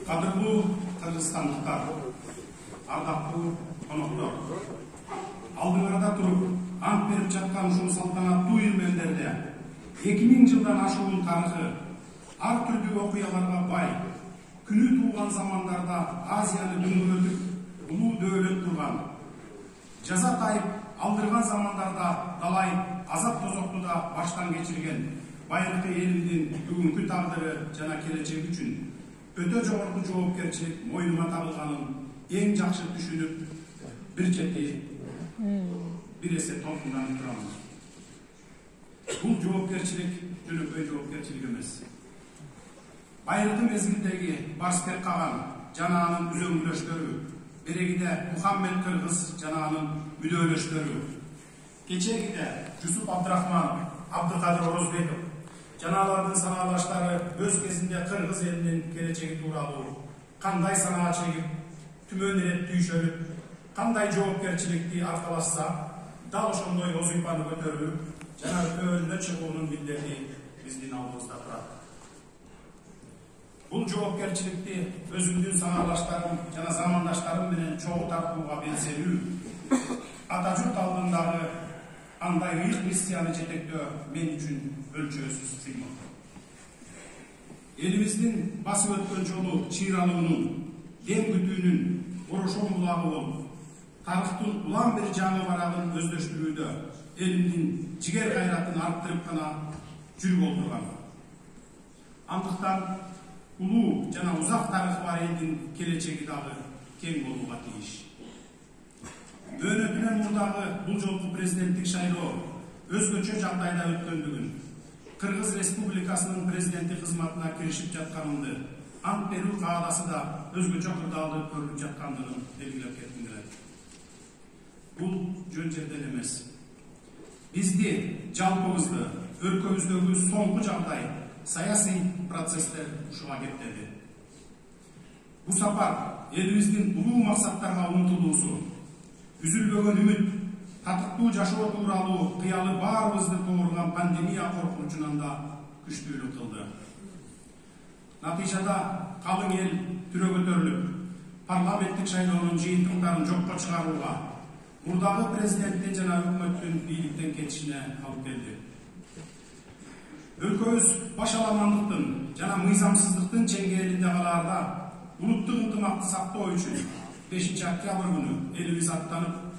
Кадырлуу кыргызстандыктар, ардактуу коноктор, алдыңарда туруп ант берип жаткан ушул салтанаттуу үйүрмөндөрдө 2000 жылдан ашуун тарыхы, ар түрдүү окуяларга бай, күнү туулган замандарда Азияны дүңгүрөтүп улуу дөөлөт турган, жаза тайып алдырган замандарда далай азап тозокту да баштан кечирген байыркы элимдин бүгүнкү тагдыры жана келечеги үчүн өтө жогорку жоопкерчилик мойнума табылганын эң жакшы түшүнүп, бир чети бир эсе толкунданып турамын. Бул жоопкерчилик жөнөкөй жоопкерчилик эмес. Байыркы мезгилдеги Барсбек Каган жана анын үзөңгүлөштөрү, берегиде Мухаммед Кыргыз жана анын мүдөөлөштөрү, кечегиде Жусуп Абдрахманов, Абдыкадыр Орозбеков жана алардын санаалаштары өз кезинде кыргыз элинин келечеги тууралуу кандай санаа чегип, түмөн ирет түйшөлүп, кандай жоопкерчиликти аркалашса, дал ошондой озуйпаны көтөрүп жана өтөөнүнө чыгуунун милдети биздин алдыбызда турат. Бул жоопкерчиликти өзүмдүн санаалаштарым жана замандаштарым менен чогуу тартууга белсенүү, ата журт алдындагы андай ыйык миссияны жетектөө мен үчүн өлчөөсүз сыймок. Элибиздин басып өткөн жолу чыйралуунун, дем күтүүнүн борошон булагы болуп, тарыхтын улам бир жаңы барагын өздөштүрүүдө элимдин жигер кайратын арттырып гана жүрүп олтурган. Андыктан улуу жана узак тарыхы бар элдин келечеги дагы кең болууга тийиш. Мөөнөтүнөн мурдагы бул жолку президенттик шайлоо өзгөчө жагдайда өткөндүгүн, Кыргыз Республикасынын президенти кызматына киришип жатканымды, ант берүү каадасы да өзгөчө кырдаалуу көрүлүп жаткандыгын белгилеп кетким келет. Бул жөн жерден эмес. Бизди, жалпыбызды, өлкөбүздөгү соңку жагдай саясий процесстер ушуга кептеди. Бу сапар элибиздин улуу максаттарга умтулуусу, үзүлбөгөн үмүт, татыктуу жашоо тууралуу кыялы баарыбызды тууруган пандемия коркунучунан да күчтүүлүк кылды. Натыйжада калың эл түрө көтөрүлүп, парламенттик шайлоонун жыйынтыктарын жокко чыгарууга, мурдагы президенттин жана өкмөттүн бийликтен кетишине алып келди. Өлкөбүз башаламандыктын жана мыйзамсыздыктын чеңгээлинде калаарда улуттук ынтымакты сактоо үчүн 5 октябрь күнү элибиз аттанып,